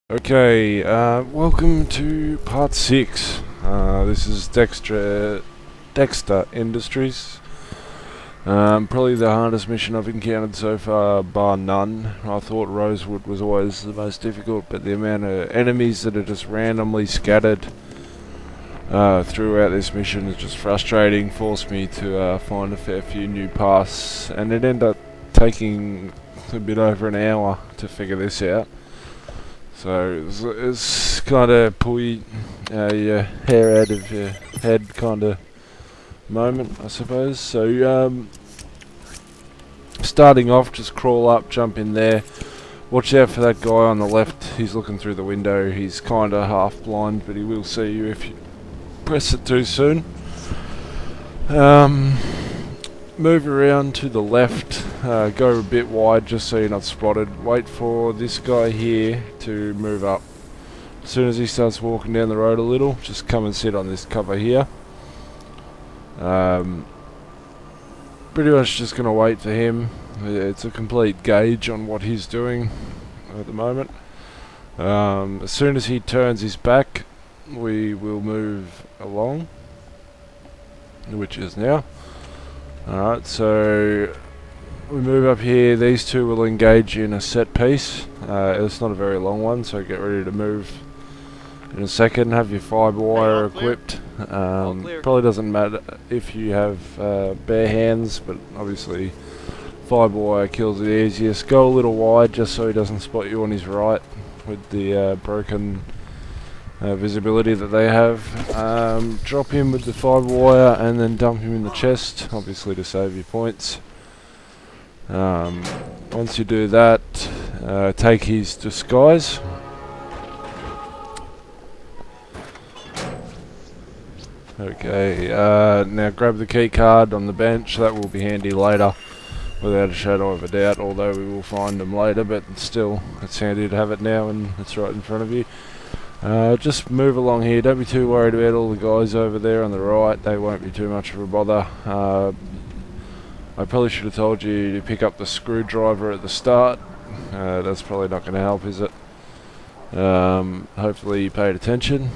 Okay, welcome to part 6. This is Dexter Industries. Probably the hardest mission I've encountered so far, bar none. I thought Rosewood was always the most difficult, but the amount of enemies that are just randomly scattered throughout this mission is just frustrating. Forced me to find a fair few new paths, and it ended up taking a bit over an hour to figure this out. So it's kind of pull your hair out of your head kind of moment, I suppose. So starting off, just crawl up, jump in there. Watch out for that guy on the left. He's looking through the window. He's kind of half blind, but he will see you if you press it too soon. Move around to the left, go a bit wide just so you're not spotted. Wait for this guy here to move up. As soon as he starts walking down the road a little, just come and sit on this cover here. Pretty much just going to wait for him. It's a complete gauge on what he's doing at the moment. As soon as he turns his back, we will move along, which is now. Alright, so we move up here. These two will engage in a set piece. It's not a very long one, so get ready to move in a second. Have your fibre wire equipped. Probably doesn't matter if you have bare hands, but obviously fibre wire kills it easiest. Go a little wide just so he doesn't spot you on his right with the broken visibility that they have. Drop him with the fibre wire and then dump him in the chest, obviously to save your points. Once you do that, take his disguise. Okay, now grab the key card on the bench. That will be handy later without a shadow of a doubt, although we will find them later, but still it's handy to have it now and it's right in front of you. Just move along here. Don't be too worried about all the guys over there on the right. They won't be too much of a bother. I probably should have told you to pick up the screwdriver at the start. That's probably not going to help, is it? Hopefully you paid attention.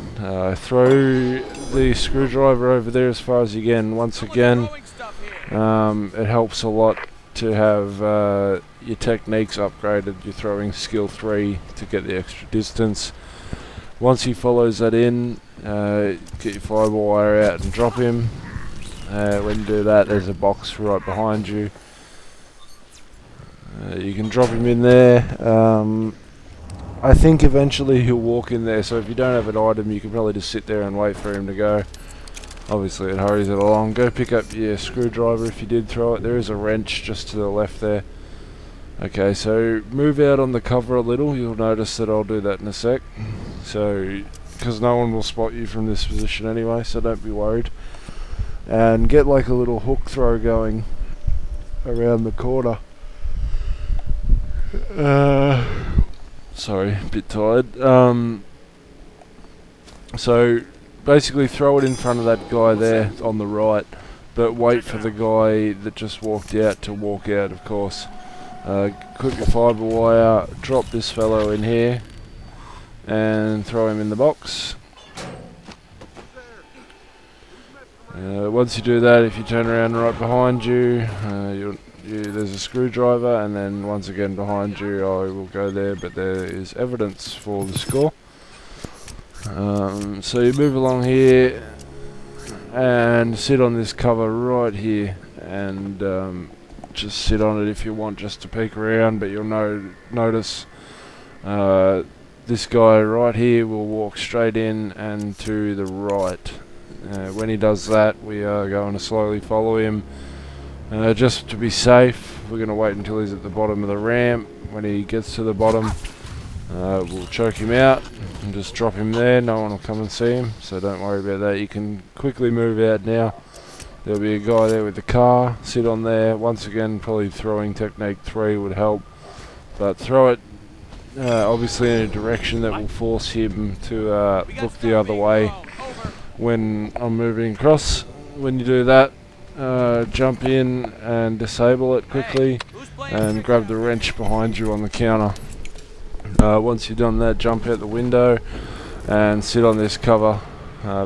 Throw the screwdriver over there as far as you can. Once again, it helps a lot to have your techniques upgraded. You're throwing skill 3 to get the extra distance. Once he follows that in, get your fibre wire out and drop him. When you do that, there's a box right behind you. You can drop him in there. I think eventually he'll walk in there, so if you don't have an item, you can probably just sit there and wait for him to go. Obviously it hurries it along. Go pick up your screwdriver if you did throw it. There is a wrench just to the left there. Okay, so move out on the cover a little. You'll notice that I'll do that in a sec. So, because no one will spot you from this position anyway, so don't be worried. And get like a little hook throw going around the corner. Sorry, a bit tired. So basically throw it in front of that guy there on the right, but wait for the guy that just walked out to walk out, of course. Clip your fibre wire, drop this fellow in here and throw him in the box. Once you do that, if you turn around right behind you, there's a screwdriver, and then once again behind you I will go there, but there is evidence for the score. So you move along here and sit on this cover right here, and just sit on it if you want, just to peek around, but you'll notice this guy right here will walk straight in and to the right. When he does that, we are going to slowly follow him. Just to be safe, we're going to wait until he's at the bottom of the ramp. When he gets to the bottom, we'll choke him out and just drop him there. No one will come and see him, so don't worry about that. You can quickly move out now. There'll be a guy there with the car. Sit on there. Once again, probably throwing technique 3 would help, but throw it obviously in a direction that will force him to look the other way when I'm moving across. When you do that, jump in and disable it quickly and grab the wrench behind you on the counter. Once you've done that, jump out the window and sit on this cover.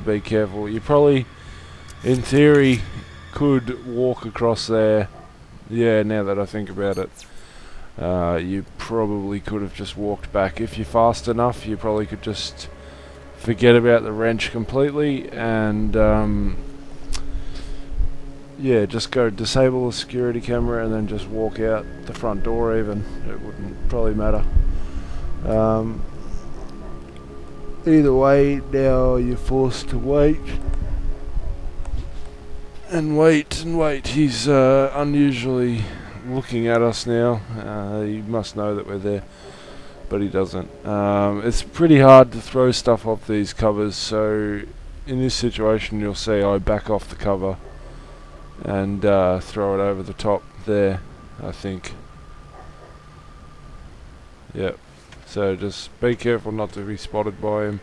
Be careful. You probably, in theory, could walk across there. Yeah, now that I think about it, you probably could have just walked back. If you're fast enough, you probably could just forget about the wrench completely and yeah, just go disable the security camera and then just walk out the front door even. It wouldn't probably matter. Either way, now you're forced to wait. And wait and wait. He's unusually looking at us now. He must know that we're there, but he doesn't. It's pretty hard to throw stuff off these covers, so in this situation you'll see I back off the cover and throw it over the top there, I think. Yep. So just be careful not to be spotted by him.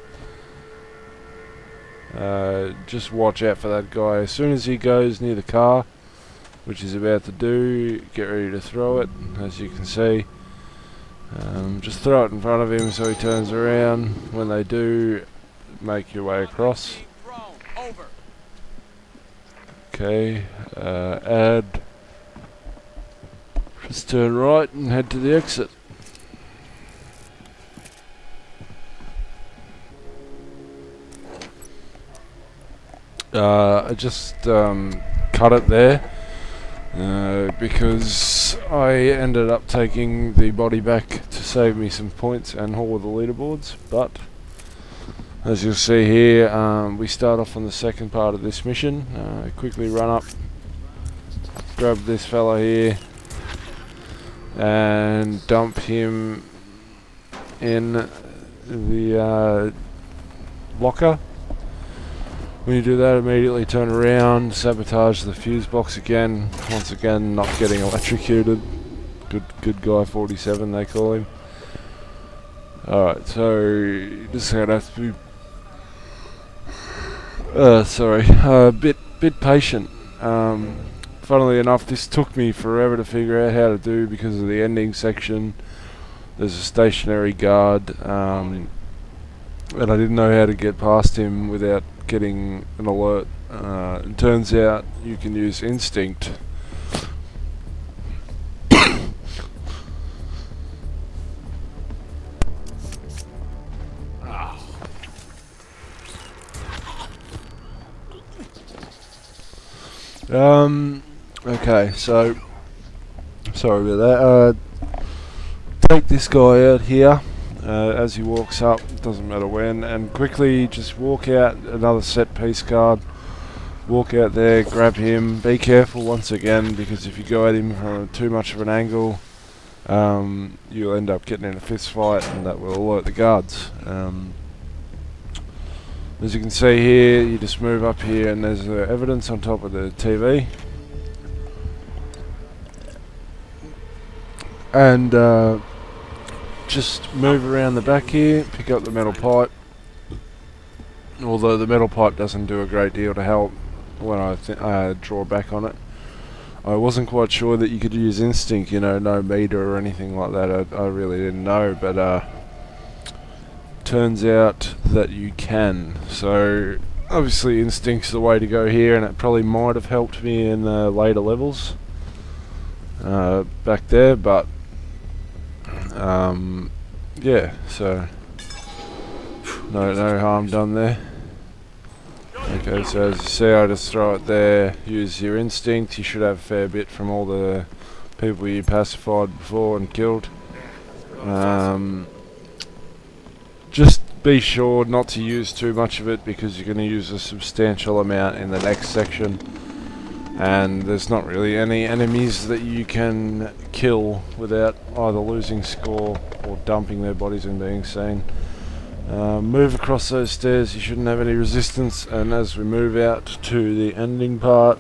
Just watch out for that guy. As soon as he goes near the car, which he's about to do, get ready to throw it, as you can see. Just throw it in front of him so he turns around. When they do, make your way across. Okay, add. Just turn right and head to the exit. I just cut it there because I ended up taking the body back to save me some points and haul the leaderboards, but as you'll see here, we start off on the second part of this mission. Quickly run up, grab this fella here and dump him in the locker. When you do that, immediately turn around, sabotage the fuse box again. Once again, not getting electrocuted. Good guy 47 they call him. Alright, so you're just gonna have to be bit patient. Funnily enough, this took me forever to figure out how to do because of the ending section. There's a stationary guard, and I didn't know how to get past him without getting an alert. It turns out you can use instinct. Okay, so sorry about that. Take this guy out here as he walks up, doesn't matter when, and quickly just walk out. Another set piece guard, walk out there, grab him. Be careful once again, because if you go at him from too much of an angle, you'll end up getting in a fist fight, and that will alert the guards. As you can see here, you just move up here and there's evidence on top of the TV. And just move around the back here, pick up the metal pipe. Although the metal pipe doesn't do a great deal to help when I draw back on it. I wasn't quite sure that you could use instinct, you know, no meter or anything like that. I really didn't know, but turns out that you can. So obviously instinct's the way to go here, and it probably might have helped me in later levels back there, but yeah, so no harm done there. Okay, so as you see, I just throw it there, use your instinct. You should have a fair bit from all the people you pacified before and killed. Just be sure not to use too much of it, because you're going to use a substantial amount in the next section, and there's not really any enemies that you can kill without either losing score or dumping their bodies and being seen. Move across those stairs, you shouldn't have any resistance, and as we move out to the ending part,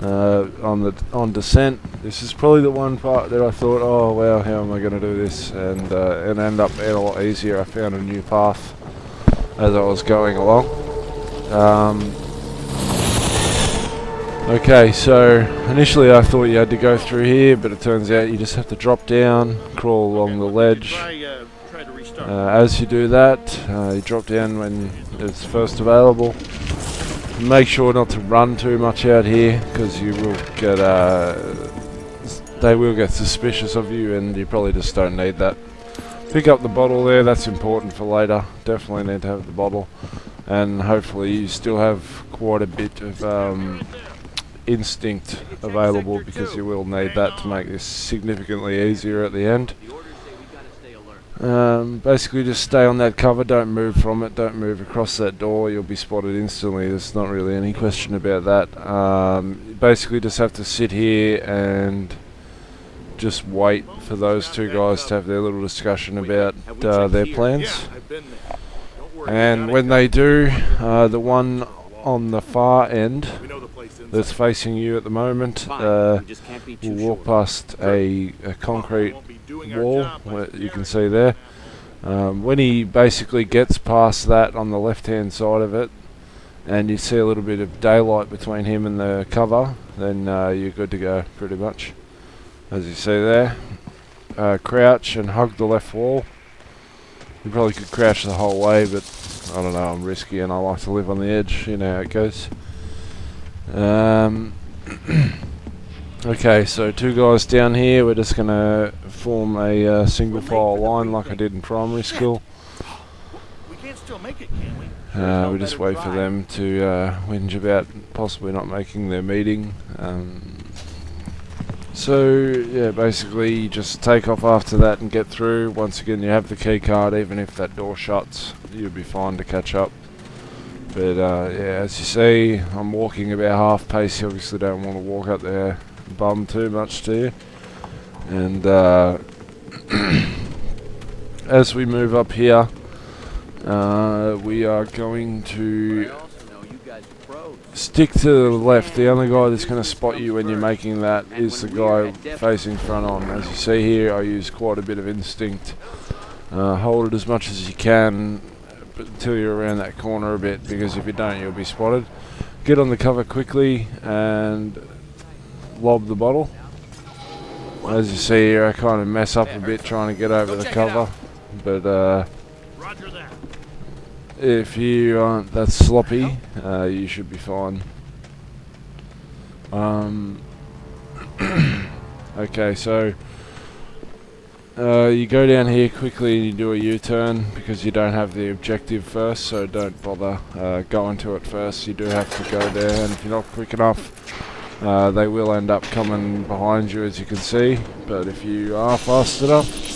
on descent, this is probably the one part that I thought, oh wow, how am I going to do this, and it ended up being a lot easier. I found a new path as I was going along. Okay, so initially I thought you had to go through here, but it turns out you just have to drop down, crawl along the ledge. As you do that, you drop down when it's first available. Make sure not to run too much out here, because you will get they will get suspicious of you, and you probably just don't need that. Pick up the bottle there, that's important for later. Definitely need to have the bottle, and hopefully you still have quite a bit of instinct available, because you will need that to make this significantly easier at the end. Basically just stay on that cover, don't move from it, don't move across that door, you'll be spotted instantly, there's not really any question about that. Basically just have to sit here and just wait for those two guys to have their little discussion about their plans. And when they do, the one on the far end that's facing you at the moment will walk past a concrete wall, you can see there. When he basically gets past that on the left hand side of it, and you see a little bit of daylight between him and the cover, then you're good to go pretty much. As you see there, crouch and hug the left wall. You probably could crouch the whole way, but I don't know, I'm risky and I like to live on the edge, you know how it goes. Okay, so two guys down here, we're just going to form a single file line like I did in primary school. We can't still make it, can we? We just wait for them to whinge about possibly not making their meeting. So yeah, basically you just take off after that and get through. Once again, you have the key card, even if that door shuts, you'll be fine to catch up. But yeah, as you see, I'm walking about half pace. You obviously don't want to walk up there and bum too much, do you? And as we move up here, we are going to stick to the left. The only guy that's going to spot you when you're making that is the guy facing front on. As you see here, I use quite a bit of instinct. Hold it as much as you can until you're around that corner a bit, because if you don't, you'll be spotted. Get on the cover quickly and lob the bottle. As you see here, I kind of mess up a bit trying to get over the cover, but if you aren't that sloppy, you should be fine. Okay, so you go down here quickly and you do a U-turn, because you don't have the objective first, so don't bother going to it first. You do have to go there, and if you're not quick enough, they will end up coming behind you, as you can see. But if you are fast enough,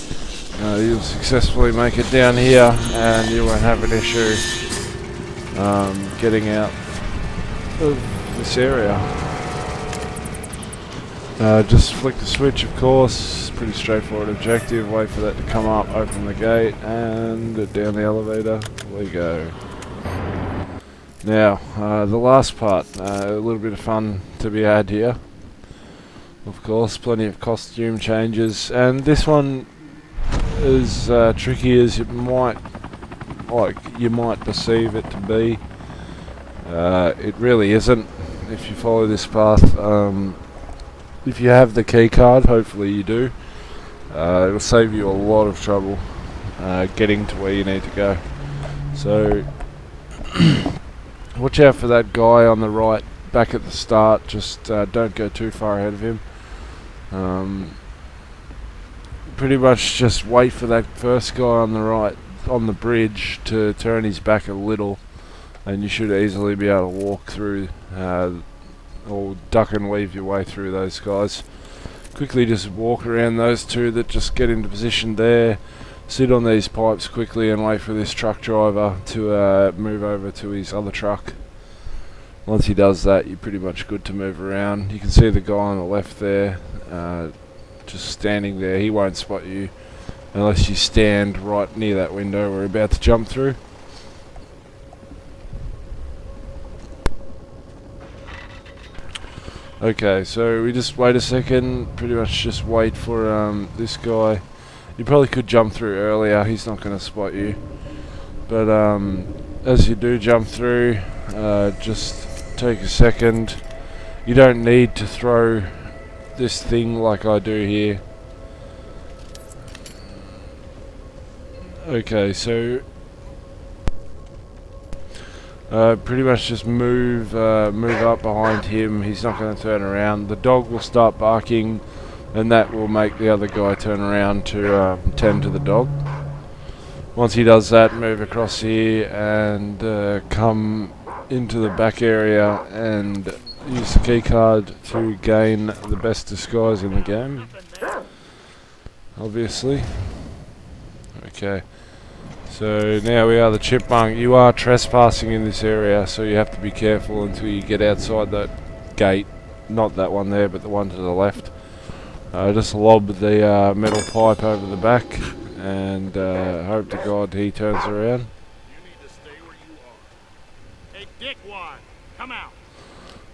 you'll successfully make it down here, and you won't have an issue getting out of this area. Just flick the switch, of course. Pretty straightforward objective. Wait for that to come up, open the gate, and down the elevator we go. Now, the last part, a little bit of fun to be had here. Of course, plenty of costume changes, and this one is tricky as you might perceive it to be. It really isn't if you follow this path. If you have the key card, hopefully you do, it'll save you a lot of trouble getting to where you need to go. So watch out for that guy on the right back at the start. Just don't go too far ahead of him. Pretty much just wait for that first guy on the right on the bridge to turn his back a little, and you should easily be able to walk through or duck and weave your way through those guys. Quickly just walk around those two that just get into position there, sit on these pipes quickly and wait for this truck driver to move over to his other truck. Once he does that, you're pretty much good to move around. You can see the guy on the left there, just standing there. He won't spot you unless you stand right near that window we're about to jump through. Okay, so we just wait a second, pretty much just wait for this guy. You probably could jump through earlier, he's not going to spot you. But as you do jump through, just take a second You don't need to throw this thing like I do here. Okay, so pretty much just move up behind him. He's not going to turn around. The dog will start barking, and that will make the other guy turn around to tend to the dog. Once he does that, move across here and come into the back area and use the key card to gain the best disguise in the game, obviously. Okay, so now we are the chipmunk. You are trespassing in this area, so you have to be careful until you get outside that gate. Not that one there, but the one to the left. Just lob the metal pipe over the back and hope to God he turns around. You need to stay where you are. Hey, dickwad, come out.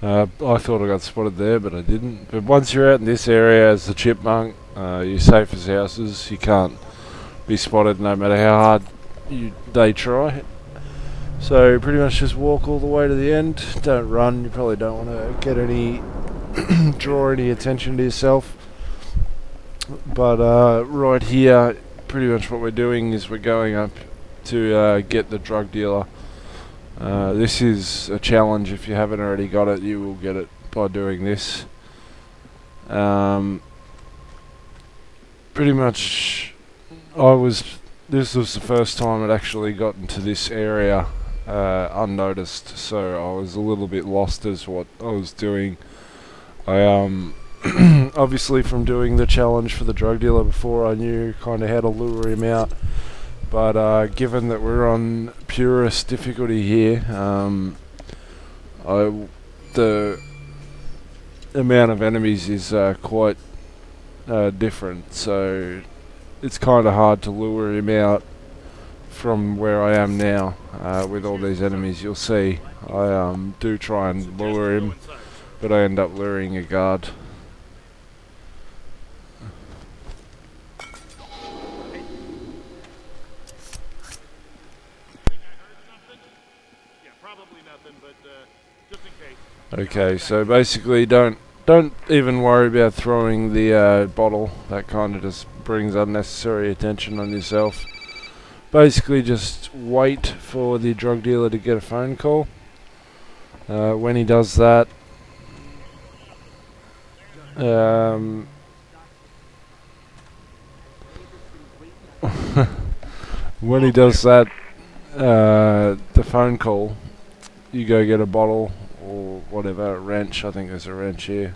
I thought I got spotted there, but I didn't. But once you're out in this area as the chipmunk, you're safe as houses. You can't be spotted no matter how hard they try. So pretty much just walk all the way to the end. Don't run. You probably don't want to get any draw any attention to yourself. But right here, pretty much what we're doing is we're going up to get the drug dealer. This is a challenge. If you haven't already got it, you will get it by doing this. Pretty much, this was the first time I'd actually gotten to this area unnoticed, so I was a little bit lost as what I was doing. I obviously from doing the challenge for the drug dealer before, I knew kind of how to lure him out. But given that we're on Purist difficulty here, the amount of enemies is quite different, so it's kind of hard to lure him out from where I am now. With all these enemies, you'll see I do try and lure him, but I end up luring a guard. Okay, so basically don't even worry about throwing the bottle. That kind of just brings unnecessary attention on yourself. Basically just wait for the drug dealer to get a phone call. When he does that, when he does that, the phone call, you go get a bottle or whatever, a wrench. I think there's a wrench here.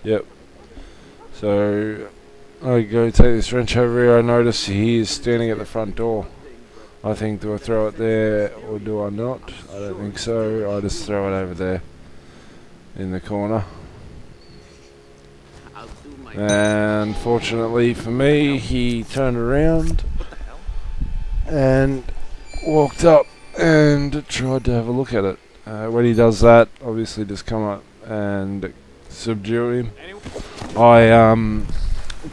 Yep. So I go take this wrench over here. I notice he is standing at the front door. I think, do I throw it there or do I not? I don't think so. I just throw it over there in the corner. And fortunately for me, he turned around and walked up and tried to have a look at it. When he does that, obviously just come up and subdue him. I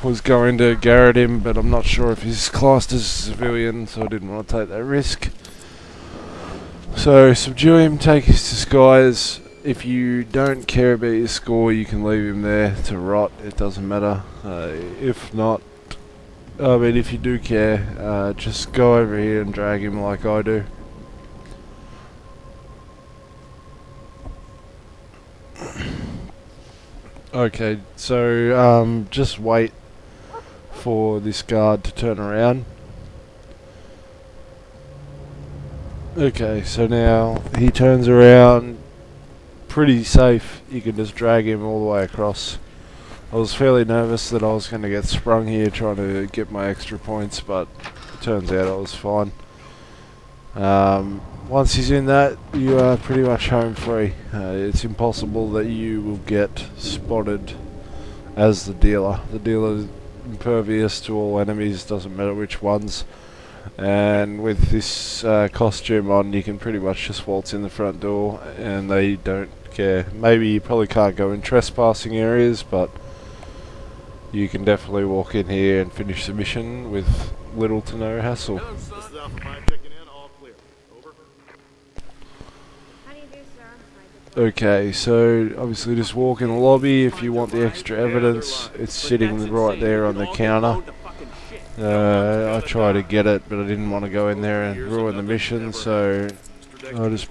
was going to garrot him, but I'm not sure if he's classed as a civilian, so I didn't want to take that risk. So subdue him, take his disguise. If you don't care about your score, you can leave him there to rot. It doesn't matter. If not, I mean, if you do care, just go over here and drag him like I do. Okay, so just wait for this guard to turn around. Okay, so now he turns around. Pretty safe. You can just drag him all the way across. I was fairly nervous that I was going to get sprung here trying to get my extra points, but it turns out I was fine. Once he's in that, you are pretty much home free. It's impossible that you will get spotted as the dealer. The dealer is impervious to all enemies, doesn't matter which ones. And with this costume on, you can pretty much just waltz in the front door and they don't care. Maybe you probably can't go in trespassing areas, but you can definitely walk in here and finish the mission with little to no hassle. This is Alpha 5 checking in, all clear. Over. How do you do, sir? Okay, so obviously just walk in the lobby if you want the extra evidence. It's sitting right there on the counter. I tried to get it, but I didn't want to go in there and ruin the mission, so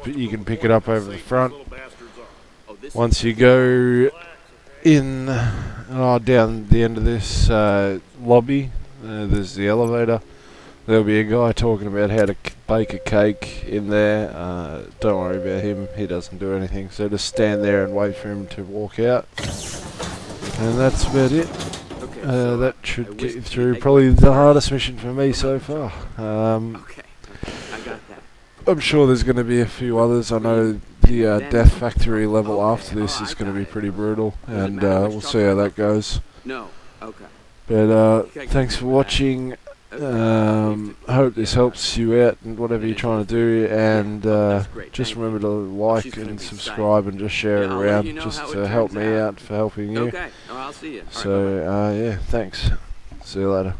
you can pick it up over the front. Once you go in, down the end of this lobby, there's the elevator. There'll be a guy talking about how to bake a cake in there. Don't worry about him, he doesn't do anything. So just stand there and wait for him to walk out. And that's about it. That should get you through probably the hardest mission for me so far. Okay, I got that. I'm sure there's going to be a few others. I know the Death Factory level after this is going to be pretty brutal. And we'll see how that goes. No, okay. But thanks for watching. I hope this helps you out in whatever you're trying to do, and just remember to like and subscribe and just share it around just to help me out for helping you. Okay, I'll see you. So yeah, thanks. See you later.